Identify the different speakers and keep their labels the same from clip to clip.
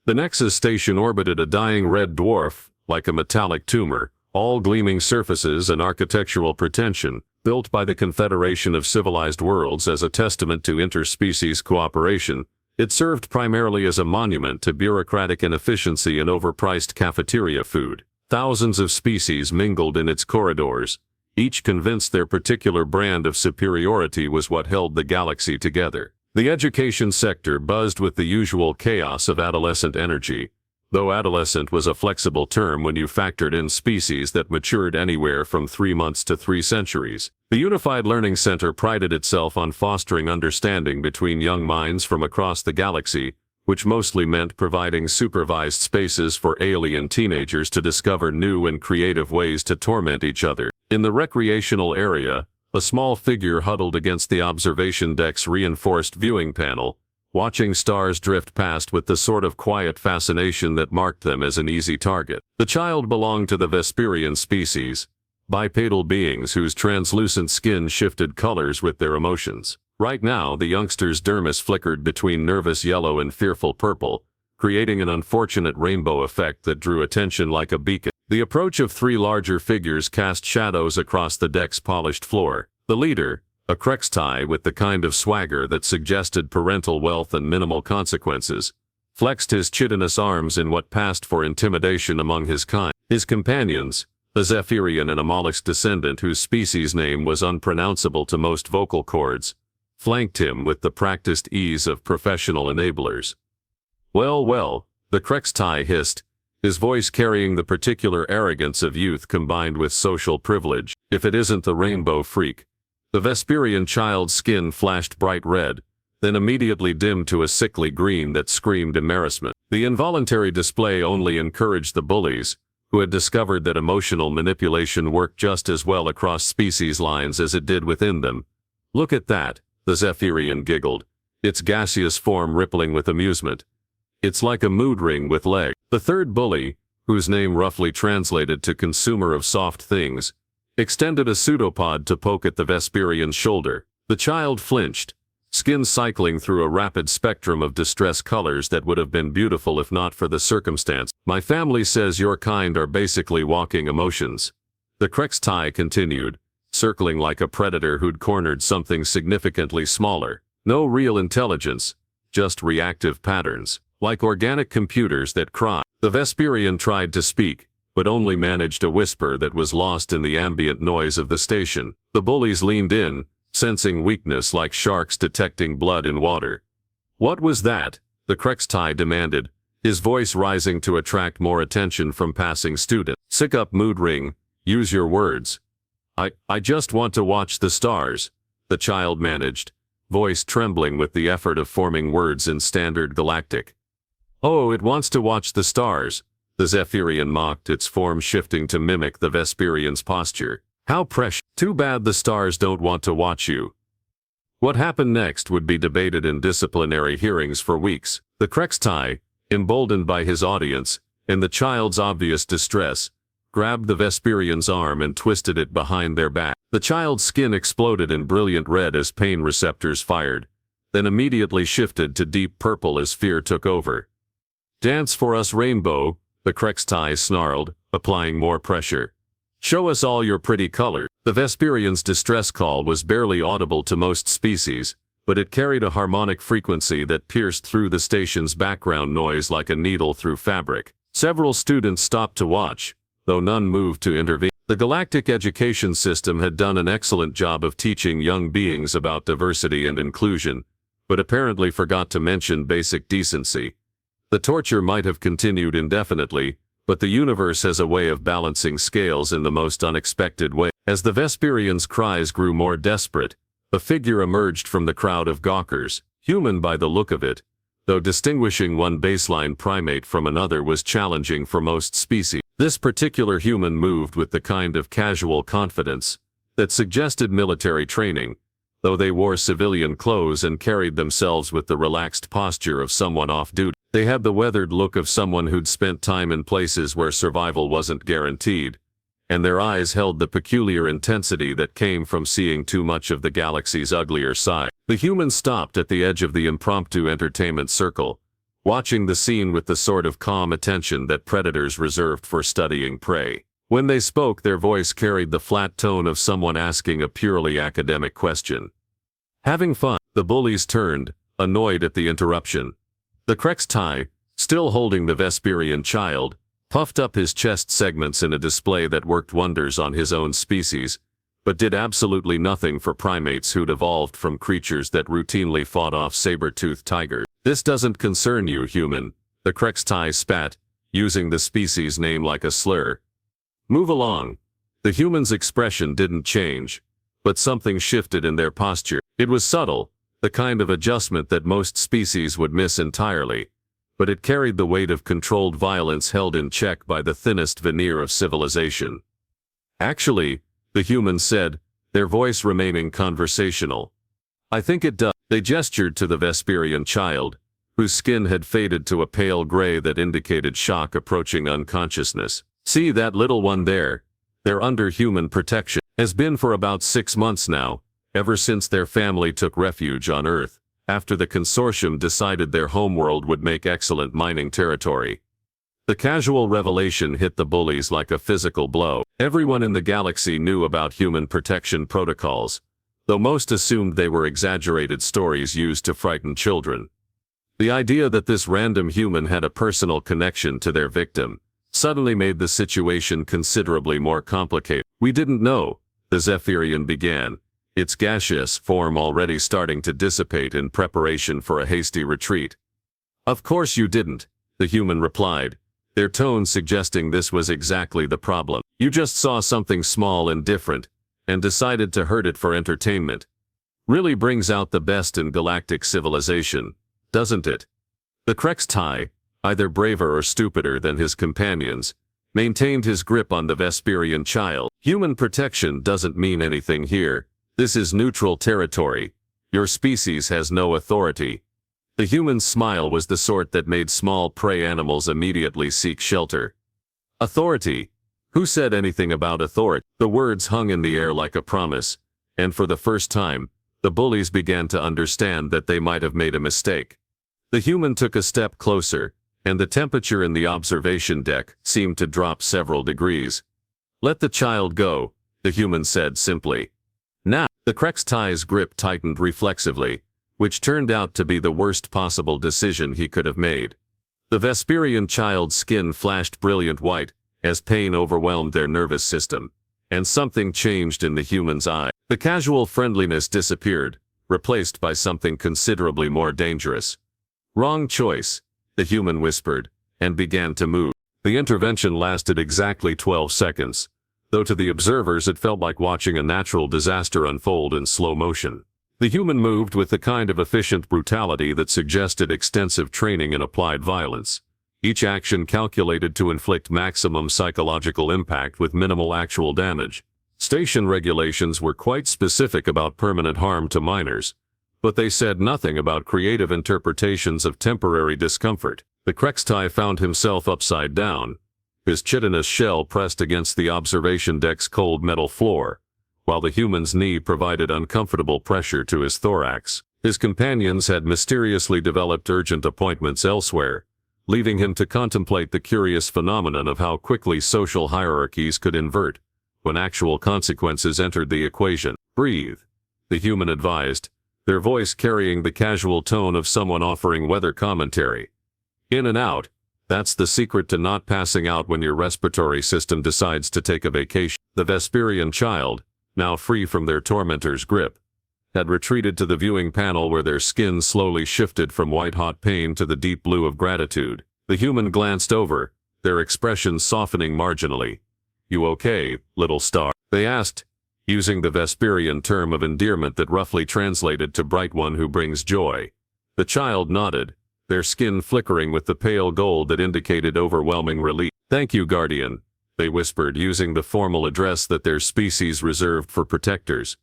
Speaker 1: The Nexus station orbited a dying red dwarf, like a metallic tumor, all gleaming surfaces and architectural pretension, built by the Confederation of Civilized Worlds as a testament to interspecies cooperation. It served primarily as a monument to bureaucratic inefficiency and overpriced cafeteria food. Thousands of species mingled in its corridors, each convinced their particular brand of superiority was what held the galaxy together. The education sector buzzed with the usual chaos of adolescent energy, though adolescent was a flexible term when you factored in species that matured anywhere from 3 months to 3 centuries. The Unified Learning Center prided itself on fostering understanding between young minds from across the galaxy, which mostly meant providing supervised spaces for alien teenagers to discover new and creative ways to torment each other. In the recreational area, a small figure huddled against the observation deck's reinforced viewing panel, watching stars drift past with the sort of quiet fascination that marked them as an easy target. The child belonged to the Vesperian species, bipedal beings whose translucent skin shifted colors with their emotions. Right now, the youngster's dermis flickered between nervous yellow and fearful purple, creating an unfortunate rainbow effect that drew attention like a beacon. The approach of 3 larger figures cast shadows across the deck's polished floor. The leader, a Krextai with the kind of swagger that suggested parental wealth and minimal consequences, flexed his chitinous arms in what passed for intimidation among his kind. His companions, a Zephyrian and a Mollusk descendant whose species name was unpronounceable to most vocal cords, flanked him with the practiced ease of professional enablers. Well, well, the Krextai hissed, his voice carrying the particular arrogance of youth combined with social privilege. If it isn't the rainbow freak. The Vesperian child's skin flashed bright red, then immediately dimmed to a sickly green that screamed embarrassment. The involuntary display only encouraged the bullies, who had discovered that emotional manipulation worked just as well across species lines as it did within them. Look at that, the Zephyrian giggled, its gaseous form rippling with amusement. It's like a mood ring with legs. The third bully, whose name roughly translated to consumer of soft things, extended a pseudopod to poke at the Vesperian's shoulder. The child flinched, skin cycling through a rapid spectrum of distress colors that would have been beautiful if not for the circumstance. My family says your kind are basically walking emotions. The Krextai continued, circling like a predator who'd cornered something significantly smaller. No real intelligence, just reactive patterns, like organic computers that cry. The Vesperian tried to speak, but only managed a whisper that was lost in the ambient noise of the station. The bullies leaned in, sensing weakness like sharks detecting blood in water. What was that? The Krextai demanded, his voice rising to attract more attention from passing students. Sick up mood ring, use your words. I just want to watch the stars, the child managed, voice trembling with the effort of forming words in standard galactic. Oh, it wants to watch the stars, the Zephyrian mocked, its form shifting to mimic the Vesperian's posture. How precious. Too bad the stars don't want to watch you. What happened next would be debated in disciplinary hearings for weeks. The Krextai, emboldened by his audience, and the child's obvious distress, grabbed the Vesperian's arm and twisted it behind their back. The child's skin exploded in brilliant red as pain receptors fired, then immediately shifted to deep purple as fear took over. Dance for us, Rainbow, the Krextai snarled, applying more pressure. Show us all your pretty colors. The Vesperian's distress call was barely audible to most species, but it carried a harmonic frequency that pierced through the station's background noise like a needle through fabric. Several students stopped to watch, though none moved to intervene. The galactic education system had done an excellent job of teaching young beings about diversity and inclusion, but apparently forgot to mention basic decency. The torture might have continued indefinitely, but the universe has a way of balancing scales in the most unexpected way. As the Vesperian's cries grew more desperate, a figure emerged from the crowd of gawkers, human by the look of it, though distinguishing one baseline primate from another was challenging for most species. This particular human moved with the kind of casual confidence that suggested military training, though they wore civilian clothes and carried themselves with the relaxed posture of someone off duty. They had the weathered look of someone who'd spent time in places where survival wasn't guaranteed, and their eyes held the peculiar intensity that came from seeing too much of the galaxy's uglier side. The human stopped at the edge of the impromptu entertainment circle, watching the scene with the sort of calm attention that predators reserved for studying prey. When they spoke, their voice carried the flat tone of someone asking a purely academic question. Having fun, the bullies turned, annoyed at the interruption. The Krextai, still holding the Vesperian child, puffed up his chest segments in a display that worked wonders on his own species, but did absolutely nothing for primates who'd evolved from creatures that routinely fought off saber-toothed tigers. "This doesn't concern you, human," the Krextai spat, using the species name like a slur. "Move along." The human's expression didn't change, but something shifted in their posture. It was subtle, the kind of adjustment that most species would miss entirely, but it carried the weight of controlled violence held in check by the thinnest veneer of civilization. "Actually," the human said, their voice remaining conversational, "I think it does." They gestured to the Vesperian child, whose skin had faded to a pale gray that indicated shock approaching unconsciousness. "See that little one there? They're under human protection. Has been for about 6 months now, ever since their family took refuge on Earth, after the consortium decided their homeworld would make excellent mining territory." The casual revelation hit the bullies like a physical blow. Everyone in the galaxy knew about human protection protocols, though most assumed they were exaggerated stories used to frighten children. The idea that this random human had a personal connection to their victim suddenly made the situation considerably more complicated. "We didn't know," the Zephyrian began, its gaseous form already starting to dissipate in preparation for a hasty retreat. "Of course you didn't," the human replied, their tone suggesting this was exactly the problem. "You just saw something small and different, and decided to hurt it for entertainment. Really brings out the best in galactic civilization, doesn't it?" The Krextai, either braver or stupider than his companions, maintained his grip on the Vesperian child. "Human protection doesn't mean anything here. This is neutral territory. Your species has no authority." The human's smile was the sort that made small prey animals immediately seek shelter. "Authority? Who said anything about authority?" The words hung in the air like a promise, and for the first time, the bullies began to understand that they might have made a mistake. The human took a step closer, and the temperature in the observation deck seemed to drop several degrees. "Let the child go," the human said simply. "Now." The Krextai's grip tightened reflexively, which turned out to be the worst possible decision he could have made. The Vesperian child's skin flashed brilliant white, as pain overwhelmed their nervous system, and something changed in the human's eye. The casual friendliness disappeared, replaced by something considerably more dangerous. "Wrong choice," the human whispered, and began to move. The intervention lasted exactly 12 seconds, though to the observers it felt like watching a natural disaster unfold in slow motion. The human moved with the kind of efficient brutality that suggested extensive training in applied violence, each action calculated to inflict maximum psychological impact with minimal actual damage. Station regulations were quite specific about permanent harm to minors, but they said nothing about creative interpretations of temporary discomfort. The Krextai found himself upside down, his chitinous shell pressed against the observation deck's cold metal floor, while the human's knee provided uncomfortable pressure to his thorax. His companions had mysteriously developed urgent appointments elsewhere, leaving him to contemplate the curious phenomenon of how quickly social hierarchies could invert when actual consequences entered the equation. "Breathe," the human advised, their voice carrying the casual tone of someone offering weather commentary. "In and out. That's the secret to not passing out when your respiratory system decides to take a vacation." The Vesperian child, now free from their tormentor's grip, had retreated to the viewing panel where their skin slowly shifted from white-hot pain to the deep blue of gratitude. The human glanced over, their expressions softening marginally. "You okay, little star?" they asked, using the Vesperian term of endearment that roughly translated to bright one who brings joy. The child nodded, their skin flickering with the pale gold that indicated overwhelming relief. "Thank you, Guardian," they whispered, using the formal address that their species reserved for protectors.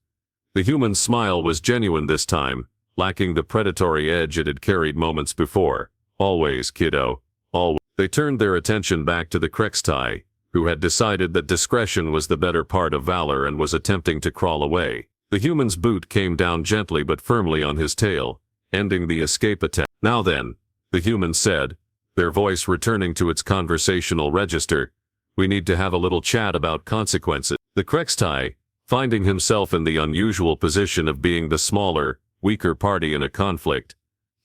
Speaker 1: The human smile was genuine this time, lacking the predatory edge it had carried moments before. "Always, kiddo, always." They turned their attention back to the Krextai, who had decided that discretion was the better part of valor and was attempting to crawl away. The human's boot came down gently but firmly on his tail, ending the escape attempt. "Now then," the human said, their voice returning to its conversational register. We need to have a little chat about consequences. The Krextai, finding himself in the unusual position of being the smaller, weaker party in a conflict,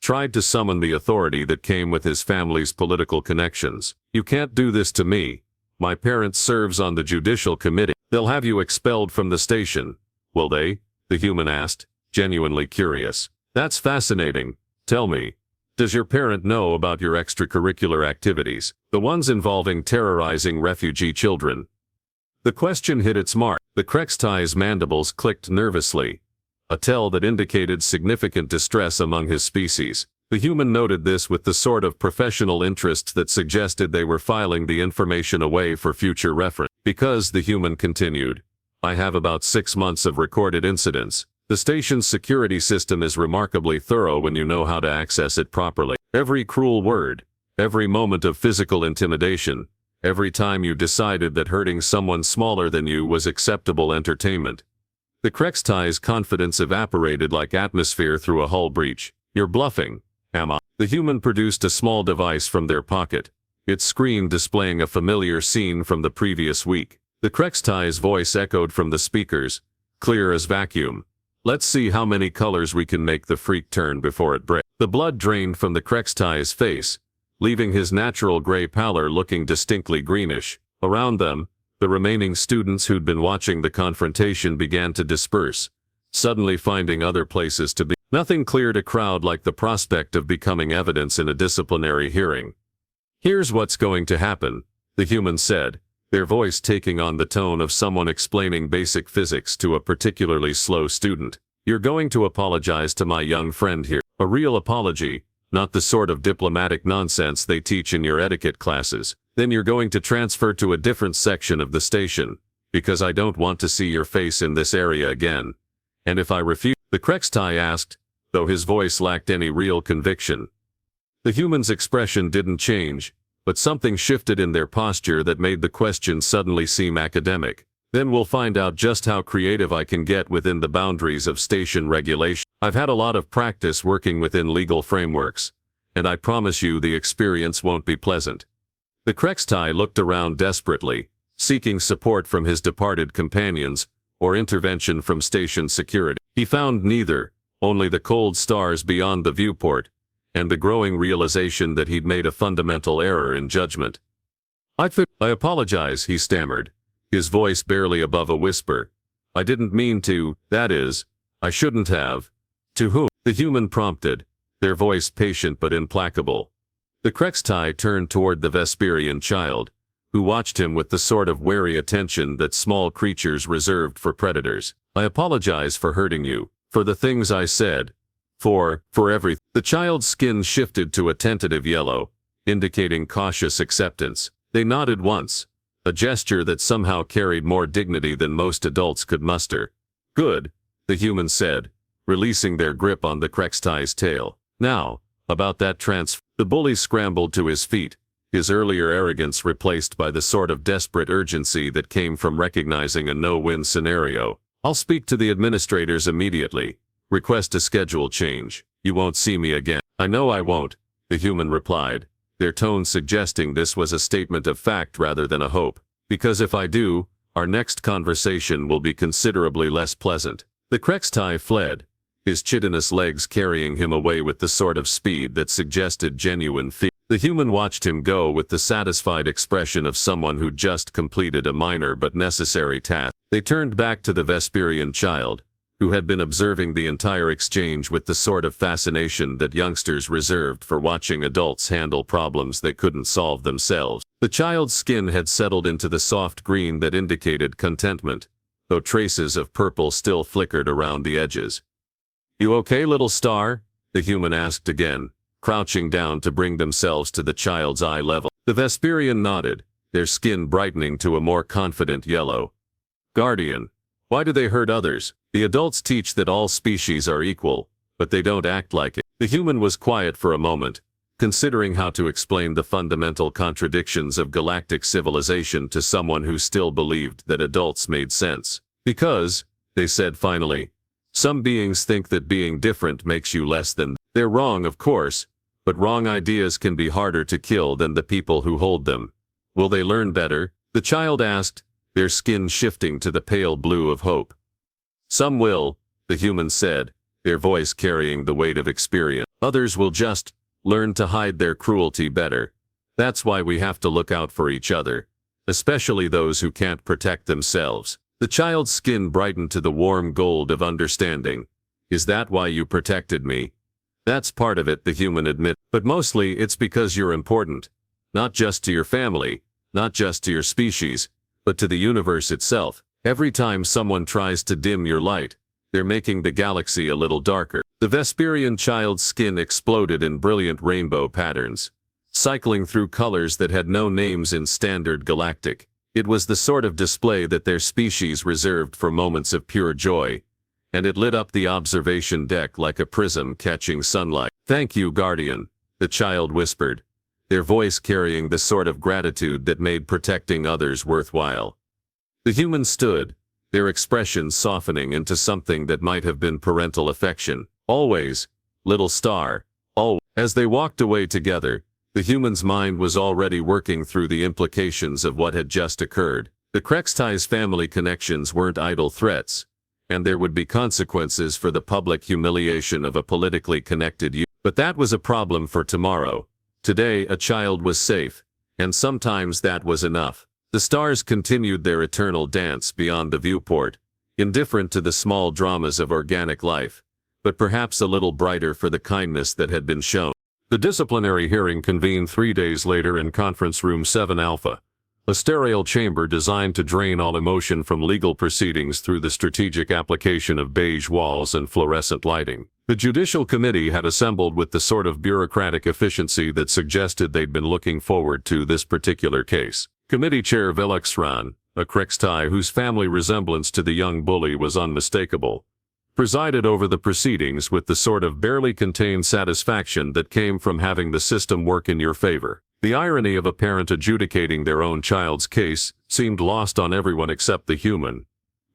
Speaker 1: tried to summon the authority that came with his family's political connections. You can't do this to me. My parent serves on the judicial committee. They'll have you expelled from the station. Will they? The human asked, genuinely curious. That's fascinating. Tell me, does your parent know about your extracurricular activities, the ones involving terrorizing refugee children? The question hit its mark. The Krextai's mandibles clicked nervously, a tell that indicated significant distress among his species. The human noted this with the sort of professional interest that suggested they were filing the information away for future reference. Because, the human continued, I have about 6 months of recorded incidents. The station's security system is remarkably thorough when you know how to access it properly. Every cruel word, every moment of physical intimidation, every time you decided that hurting someone smaller than you was acceptable entertainment. The Krextai's confidence evaporated like atmosphere through a hull breach. You're bluffing, am I? The human produced a small device from their pocket, its screen displaying a familiar scene from the previous week. The Krextai's voice echoed from the speakers, clear as vacuum. Let's see how many colors we can make the freak turn before it breaks. The blood drained from the Krextai's face, leaving his natural gray pallor looking distinctly greenish. Around them, the remaining students who'd been watching the confrontation began to disperse, suddenly finding other places to be. Nothing cleared a crowd like the prospect of becoming evidence in a disciplinary hearing. Here's what's going to happen, the human said, their voice taking on the tone of someone explaining basic physics to a particularly slow student. You're going to apologize to my young friend here. A real apology, not the sort of diplomatic nonsense they teach in your etiquette classes. Then you're going to transfer to a different section of the station, because I don't want to see your face in this area again. And if I refuse, the Krextai asked, though his voice lacked any real conviction. The human's expression didn't change, but something shifted in their posture that made the question suddenly seem academic. Then we'll find out just how creative I can get within the boundaries of station regulation. I've had a lot of practice working within legal frameworks, and I promise you the experience won't be pleasant. The Krextai looked around desperately, seeking support from his departed companions, or intervention from station security. He found neither, only the cold stars beyond the viewport, and the growing realization that he'd made a fundamental error in judgment. I apologize, he stammered, his voice barely above a whisper. I didn't mean to, that is, I shouldn't have. To whom? The human prompted, their voice patient but implacable. The Krextai turned toward the Vesperian child, who watched him with the sort of wary attention that small creatures reserved for predators. I apologize for hurting you, for the things I said, for everything. The child's skin shifted to a tentative yellow, indicating cautious acceptance. They nodded once, a gesture that somehow carried more dignity than most adults could muster. Good, the human said, releasing their grip on the Krextai's tail. Now, about that transfer. The bully scrambled to his feet, his earlier arrogance replaced by the sort of desperate urgency that came from recognizing a no-win scenario. I'll speak to the administrators immediately. Request a schedule change. You won't see me again. I know I won't, the human replied, their tone suggesting this was a statement of fact rather than a hope. Because if I do, our next conversation will be considerably less pleasant. The Krextai fled, his chitinous legs carrying him away with the sort of speed that suggested genuine fear. The human watched him go with the satisfied expression of someone who just completed a minor but necessary task. They turned back to the Vesperian child, who had been observing the entire exchange with the sort of fascination that youngsters reserved for watching adults handle problems they couldn't solve themselves. The child's skin had settled into the soft green that indicated contentment, though traces of purple still flickered around the edges. You okay, little star? The human asked again, crouching down to bring themselves to the child's eye level. The Vesperian nodded, their skin brightening to a more confident yellow. Guardian, why do they hurt others? The adults teach that all species are equal, but they don't act like it. The human was quiet for a moment, considering how to explain the fundamental contradictions of galactic civilization to someone who still believed that adults made sense. Because, they said finally, some beings think that being different makes you less than. They're wrong, of course. but wrong ideas can be harder to kill than the people who hold them. Will they learn better? The child asked, their skin shifting to the pale blue of hope. Some will, the human said, their voice carrying the weight of experience. Others will just learn to hide their cruelty better. That's why we have to look out for each other, especially those who can't protect themselves. The child's skin brightened to the warm gold of understanding. Is that why you protected me? That's part of it, the human admitted. But mostly it's because you're important. Not just to your family, not just to your species, but to the universe itself. Every time someone tries to dim your light, they're making the galaxy a little darker. The Vesperian child's skin exploded in brilliant rainbow patterns, cycling through colors that had no names in standard galactic. It was the sort of display that their species reserved for moments of pure joy, and it lit up the observation deck like a prism catching sunlight. Thank you, Guardian, the child whispered, their voice carrying the sort of gratitude that made protecting others worthwhile. The humans stood, their expressions softening into something that might have been parental affection. Always, little star, always. As they walked away together, the human's mind was already working through the implications of what had just occurred. The Krextai's family connections weren't idle threats, and there would be consequences for the public humiliation of a politically connected youth. But that was a problem for tomorrow. Today a child was safe, and sometimes that was enough. The stars continued their eternal dance beyond the viewport, indifferent to the small dramas of organic life, but perhaps a little brighter for the kindness that had been shown. The disciplinary hearing convened 3 days later in Conference Room 7 Alpha, a sterile chamber designed to drain all emotion from legal proceedings through the strategic application of beige walls and fluorescent lighting. The Judicial Committee had assembled with the sort of bureaucratic efficiency that suggested they'd been looking forward to this particular case. Committee Chair Velixran, a Krextai whose family resemblance to the young bully was unmistakable, presided over the proceedings with the sort of barely contained satisfaction that came from having the system work in your favor. The irony of a parent adjudicating their own child's case seemed lost on everyone except the human,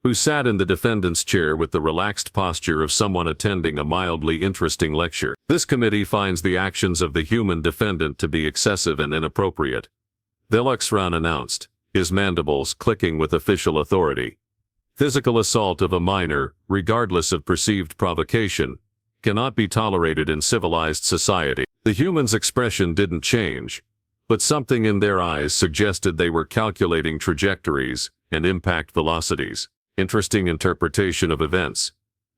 Speaker 1: who sat in the defendant's chair with the relaxed posture of someone attending a mildly interesting lecture. This committee finds the actions of the human defendant to be excessive and inappropriate, Velixran announced, his mandibles clicking with official authority. Physical assault of a minor, regardless of perceived provocation, cannot be tolerated in civilized society. The human's expression didn't change, but something in their eyes suggested they were calculating trajectories and impact velocities. Interesting interpretation of events,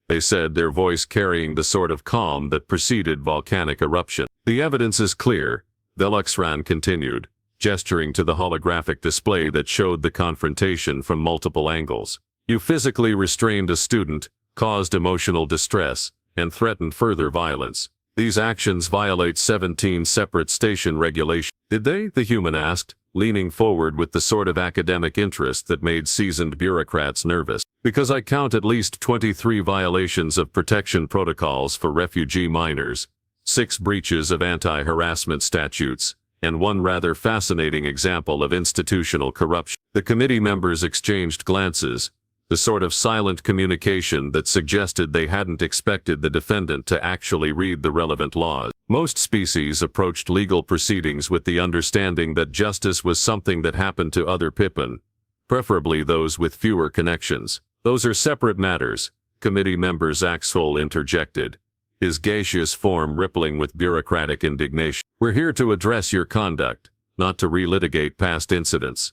Speaker 1: they said, their voice carrying the sort of calm that preceded volcanic eruption. The evidence is clear, Velixran continued, gesturing to the holographic display that showed the confrontation from multiple angles. You physically restrained a student, caused emotional distress, and threatened further violence. These actions violate 17 separate station regulations. Did they? The human asked, leaning forward with the sort of academic interest that made seasoned bureaucrats nervous. Because I count at least 23 violations of protection protocols for refugee minors, 6 breaches of anti-harassment statutes, and 1 rather fascinating example of institutional corruption. The committee members exchanged glances, the sort of silent communication that suggested they hadn't expected the defendant to actually read the relevant laws. Most species approached legal proceedings with the understanding that justice was something that happened to other Pippin, preferably those with fewer connections. Those are separate matters, committee member Zaxhol interjected, his gaseous form rippling with bureaucratic indignation. We're here to address your conduct, not to relitigate past incidents.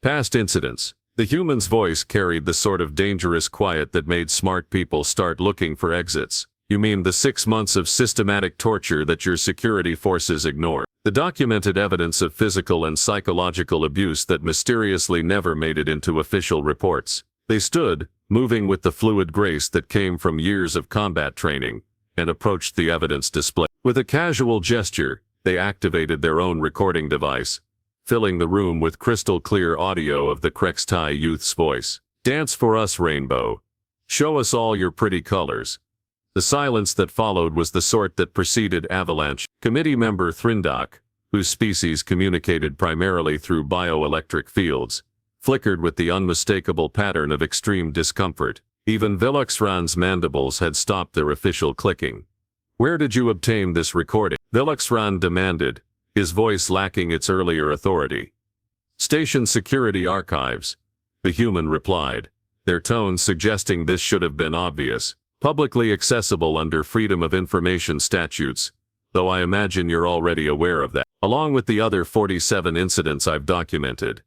Speaker 1: Past incidents. The human's voice carried the sort of dangerous quiet that made smart people start looking for exits. You mean the 6 months of systematic torture that your security forces ignored? The documented evidence of physical and psychological abuse that mysteriously never made it into official reports. They stood, moving with the fluid grace that came from years of combat training, and approached the evidence display. With a casual gesture, they activated their own recording device, filling the room with crystal-clear audio of the Krextai youth's voice. Dance for us, Rainbow. Show us all your pretty colors. The silence that followed was the sort that preceded avalanche. Committee member Thrindak, whose species communicated primarily through bioelectric fields, flickered with the unmistakable pattern of extreme discomfort. Even Velixran's mandibles had stopped their official clicking. Where did you obtain this recording? Vilexran demanded, his voice lacking its earlier authority. Station security archives, the human replied, their tone suggesting this should have been obvious. Publicly accessible under Freedom of Information statutes, though I imagine you're already aware of that. Along with the other 47 incidents I've documented.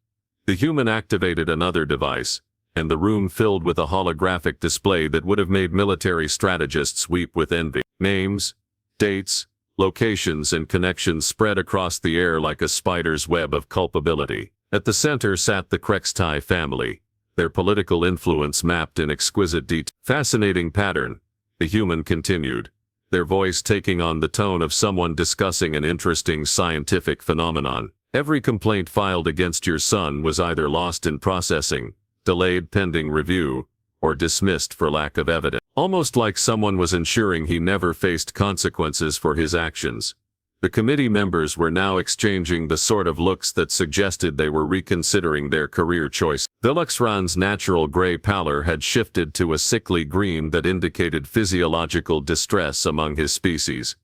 Speaker 1: The human activated another device, and the room filled with a holographic display that would have made military strategists weep with envy. Names, dates, locations and connections spread across the air like a spider's web of culpability. At the center sat the Krextai family, their political influence mapped in exquisite detail. Fascinating pattern, the human continued, their voice taking on the tone of someone discussing an interesting scientific phenomenon. Every complaint filed against your son was either lost in processing, delayed pending review, or dismissed for lack of evidence. Almost like someone was ensuring he never faced consequences for his actions. The committee members were now exchanging the sort of looks that suggested they were reconsidering their career choice. Vilexran's natural gray pallor had shifted to a sickly green that indicated physiological distress among his species.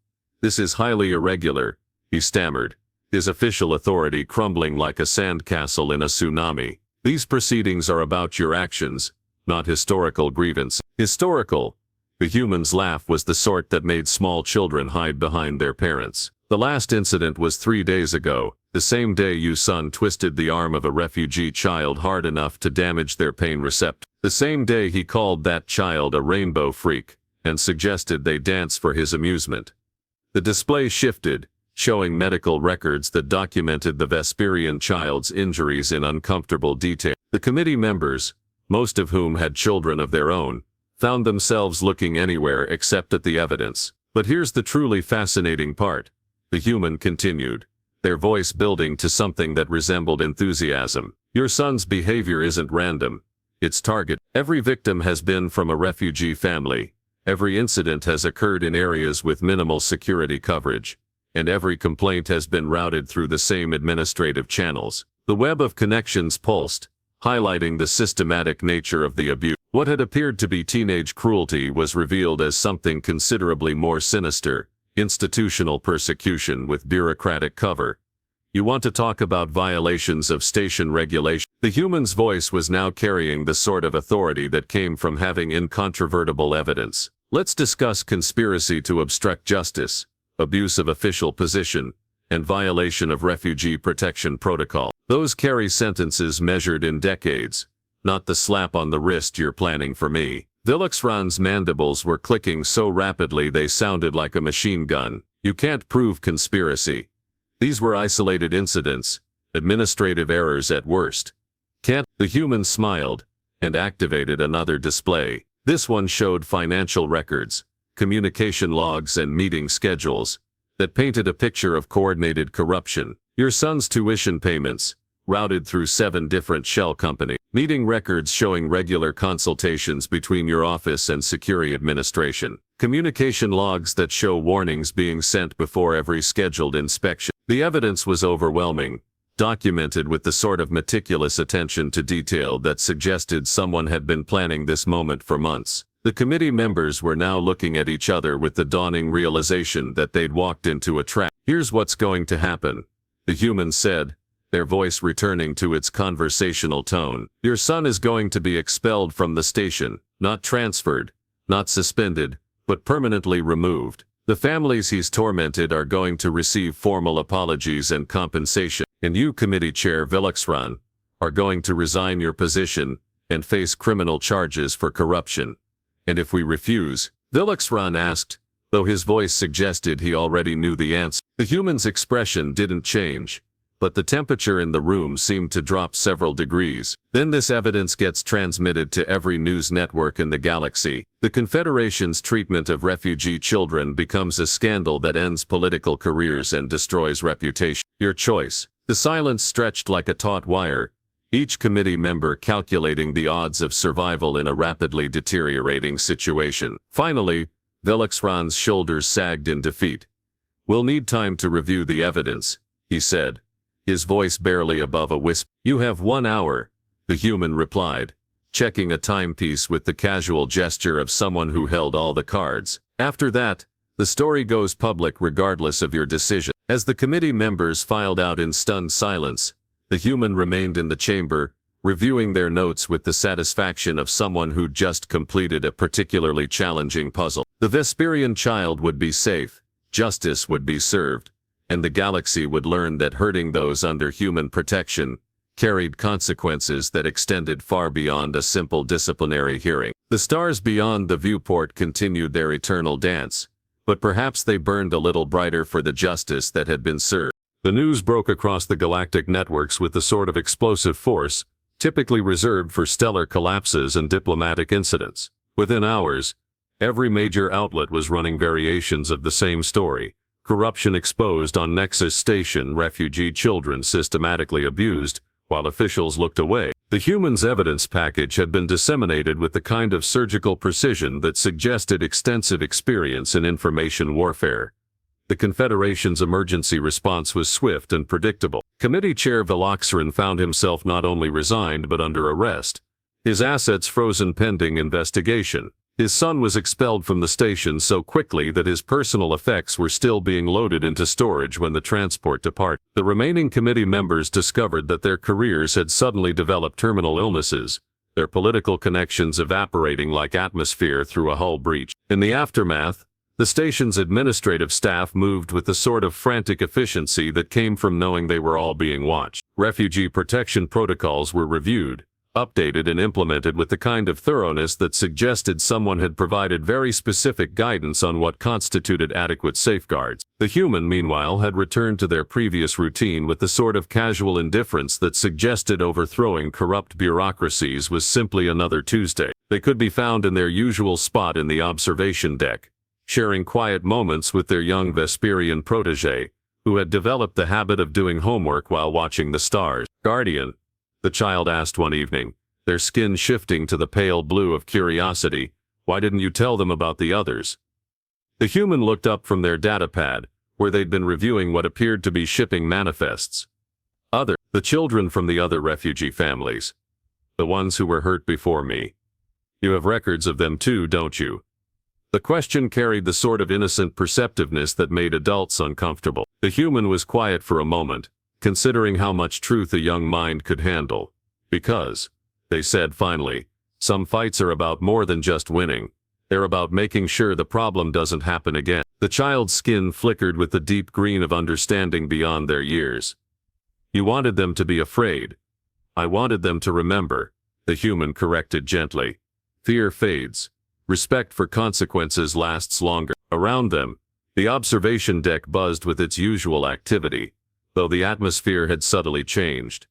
Speaker 1: This is highly irregular, he stammered, his official authority crumbling like a sandcastle in a tsunami. These proceedings are about your actions, not historical grievance. Historical? The human's laugh was the sort that made small children hide behind their parents. The last incident was 3 days ago, the same day you son twisted the arm of a refugee child hard enough to damage their pain receptor. The same day he called that child a rainbow freak, and suggested they dance for his amusement. The display shifted, showing medical records that documented the Vesperian child's injuries in uncomfortable detail. The committee members, most of whom had children of their own, found themselves looking anywhere except at the evidence. But here's the truly fascinating part. The human continued, their voice building to something that resembled enthusiasm. Your son's behavior isn't random. It's targeted. Every victim has been from a refugee family. Every incident has occurred in areas with minimal security coverage. And every complaint has been routed through the same administrative channels. The web of connections pulsed, highlighting the systematic nature of the abuse. What had appeared to be teenage cruelty was revealed as something considerably more sinister. Institutional persecution with bureaucratic cover. You want to talk about violations of station regulation? The human's voice was now carrying the sort of authority that came from having incontrovertible evidence. Let's discuss conspiracy to obstruct justice, abuse of official position, and violation of refugee protection protocol. Those carry sentences measured in decades, not the slap on the wrist you're planning for me. Vilexran's mandibles were clicking so rapidly they sounded like a machine gun. You can't prove conspiracy. These were isolated incidents, administrative errors at worst. Can't? The human smiled, and activated another display. This one showed financial records, communication logs and meeting schedules, that painted a picture of coordinated corruption. Your son's tuition payments, routed through 7 different shell companies. Meeting records showing regular consultations between your office and security administration. Communication logs that show warnings being sent before every scheduled inspection. The evidence was overwhelming, documented with the sort of meticulous attention to detail that suggested someone had been planning this moment for months. The committee members were now looking at each other with the dawning realization that they'd walked into a trap. Here's what's going to happen, the human said, their voice returning to its conversational tone. Your son is going to be expelled from the station, not transferred, not suspended, but permanently removed. The families he's tormented are going to receive formal apologies and compensation. And you, Committee Chair Vilexran, are going to resign your position and face criminal charges for corruption. And if we refuse? Vilexran asked, though his voice suggested he already knew the answer. The human's expression didn't change, but the temperature in the room seemed to drop several degrees. Then this evidence gets transmitted to every news network in the galaxy. The Confederation's treatment of refugee children becomes a scandal that ends political careers and destroys reputation. Your choice. The silence stretched like a taut wire, each committee member calculating the odds of survival in a rapidly deteriorating situation. Finally, Vilexran's shoulders sagged in defeat. We'll need time to review the evidence, he said, his voice barely above a whisper. You have 1 hour, the human replied, checking a timepiece with the casual gesture of someone who held all the cards. After that, The story goes public regardless of your decision. As the committee members filed out in stunned silence, the human remained in the chamber, reviewing their notes with the satisfaction of someone who'd just completed a particularly challenging puzzle. The Vesperian child would be safe, justice would be served, and the galaxy would learn that hurting those under human protection carried consequences that extended far beyond a simple disciplinary hearing. The stars beyond the viewport continued their eternal dance, but perhaps they burned a little brighter for the justice that had been served. The news broke across the galactic networks with the sort of explosive force typically reserved for stellar collapses and diplomatic incidents. Within hours, every major outlet was running variations of the same story. Corruption exposed on Nexus Station, refugee children systematically abused, while officials looked away. The human's evidence package had been disseminated with the kind of surgical precision that suggested extensive experience in information warfare. The Confederation's emergency response was swift and predictable. Committee Chair Veloxerin found himself not only resigned but under arrest, his assets frozen pending investigation. His son was expelled from the station so quickly that his personal effects were still being loaded into storage when the transport departed. The remaining committee members discovered that their careers had suddenly developed terminal illnesses, their political connections evaporating like atmosphere through a hull breach. In the aftermath, the station's administrative staff moved with the sort of frantic efficiency that came from knowing they were all being watched. Refugee protection protocols were reviewed, updated and implemented with the kind of thoroughness that suggested someone had provided very specific guidance on what constituted adequate safeguards. The human, meanwhile, had returned to their previous routine with the sort of casual indifference that suggested overthrowing corrupt bureaucracies was simply another Tuesday. They could be found in their usual spot in the observation deck, sharing quiet moments with their young Vesperian protege, who had developed the habit of doing homework while watching the stars. "Guardian," the child asked one evening, their skin shifting to the pale blue of curiosity, "why didn't you tell them about the others?" The human looked up from their datapad, where they'd been reviewing what appeared to be shipping manifests. The children from the other refugee families. The ones who were hurt before me. You have records of them too, don't you? The question carried the sort of innocent perceptiveness that made adults uncomfortable. The human was quiet for a moment, considering how much truth a young mind could handle. "Because," they said finally, "some fights are about more than just winning. They're about making sure the problem doesn't happen again." The child's skin flickered with the deep green of understanding beyond their years. "You wanted them to be afraid. I wanted them to remember," the human corrected gently. "Fear fades. Respect for consequences lasts longer." Around them, the observation deck buzzed with its usual activity, though the atmosphere had subtly changed.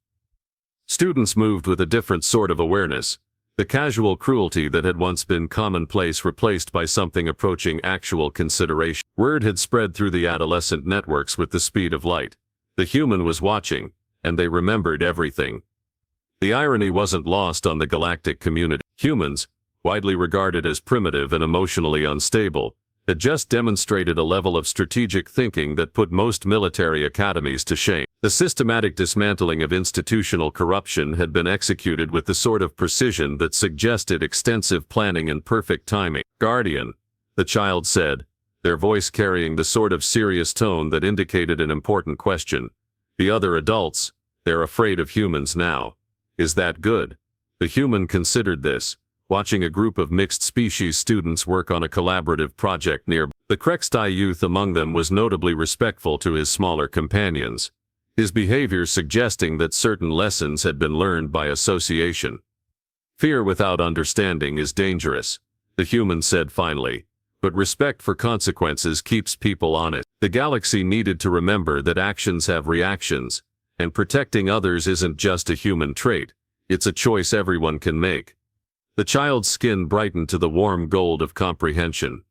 Speaker 1: Students moved with a different sort of awareness, the casual cruelty that had once been commonplace replaced by something approaching actual consideration. Word had spread through the adolescent networks with the speed of light. The human was watching, and they remembered everything. The irony wasn't lost on the galactic community. Humans, widely regarded as primitive and emotionally unstable, had just demonstrated a level of strategic thinking that put most military academies to shame. The systematic dismantling of institutional corruption had been executed with the sort of precision that suggested extensive planning and perfect timing. "Guardian," the child said, their voice carrying the sort of serious tone that indicated an important question. "The other adults, they're afraid of humans now. Is that good?" The human considered this, watching a group of mixed-species students work on a collaborative project nearby. The Krextai youth among them was notably respectful to his smaller companions, his behavior suggesting that certain lessons had been learned by association. "Fear without understanding is dangerous," the human said finally, "but respect for consequences keeps people honest." The galaxy needed to remember that actions have reactions, and protecting others isn't just a human trait, it's a choice everyone can make. The child's skin brightened to the warm gold of comprehension.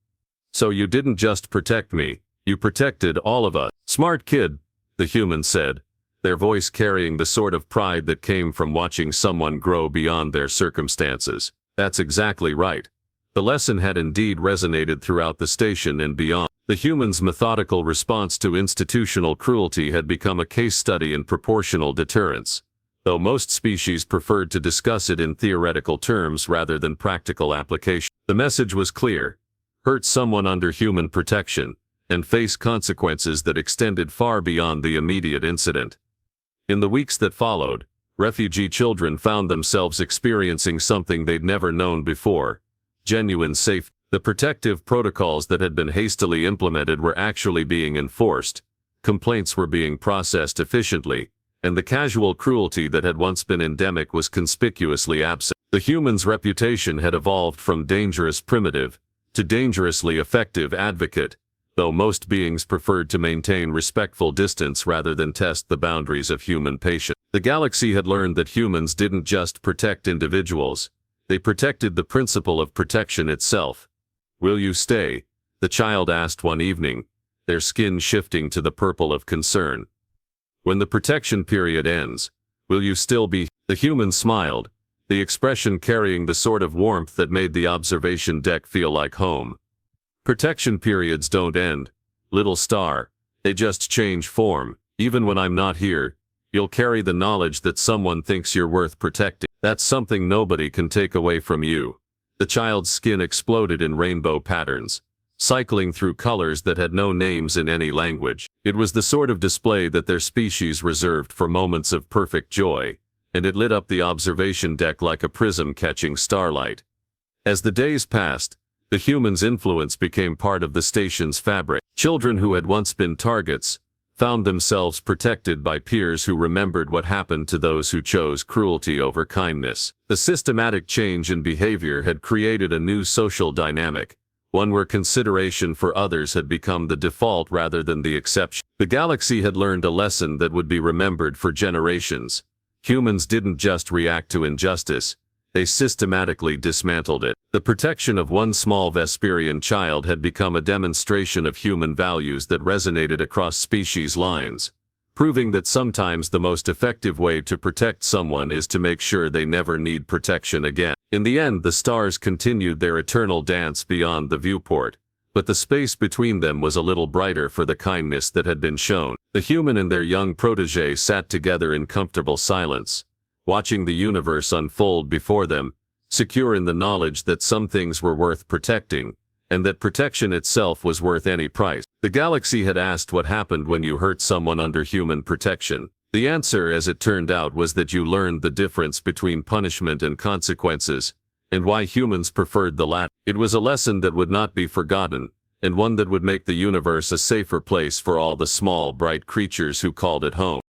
Speaker 1: "So you didn't just protect me, you protected all of us." "Smart kid," the human said, their voice carrying the sort of pride that came from watching someone grow beyond their circumstances. "That's exactly right." The lesson had indeed resonated throughout the station and beyond. The human's methodical response to institutional cruelty had become a case study in proportional deterrence, though most species preferred to discuss it in theoretical terms rather than practical application. The message was clear. hurt someone under human protection, and face consequences that extended far beyond the immediate incident. In the weeks that followed, refugee children found themselves experiencing something they'd never known before: genuine safety. The protective protocols that had been hastily implemented were actually being enforced, complaints were being processed efficiently, and the casual cruelty that had once been endemic was conspicuously absent. The human's reputation had evolved from dangerous primitive to dangerously effective advocate, though most beings preferred to maintain respectful distance rather than test the boundaries of human patience. The galaxy had learned that humans didn't just protect individuals, they protected the principle of protection itself. "Will you stay?" the child asked one evening, their skin shifting to the purple of concern. "When the protection period ends, will you still be?" The human smiled, the expression carrying the sort of warmth that made the observation deck feel like home. "Protection periods don't end, little star. They just change form. Even when I'm not here, you'll carry the knowledge that someone thinks you're worth protecting. That's something nobody can take away from you." The child's skin exploded in rainbow patterns, cycling through colors that had no names in any language. It was the sort of display that their species reserved for moments of perfect joy, and it lit up the observation deck like a prism catching starlight. As the days passed, the human's influence became part of the station's fabric. Children who had once been targets found themselves protected by peers who remembered what happened to those who chose cruelty over kindness. The systematic change in behavior had created a new social dynamic, one where consideration for others had become the default rather than the exception. The galaxy had learned a lesson that would be remembered for generations. Humans didn't just react to injustice, they systematically dismantled it. The protection of one small Vesperian child had become a demonstration of human values that resonated across species lines, proving that sometimes the most effective way to protect someone is to make sure they never need protection again. In the end, the stars continued their eternal dance beyond the viewport, but the space between them was a little brighter for the kindness that had been shown. The human and their young protege sat together in comfortable silence, watching the universe unfold before them, secure in the knowledge that some things were worth protecting, and that protection itself was worth any price. The galaxy had asked what happened when you hurt someone under human protection. The answer, as it turned out, was that you learned the difference between punishment and consequences, and why humans preferred the latter. It was a lesson that would not be forgotten, and one that would make the universe a safer place for all the small, bright creatures who called it home.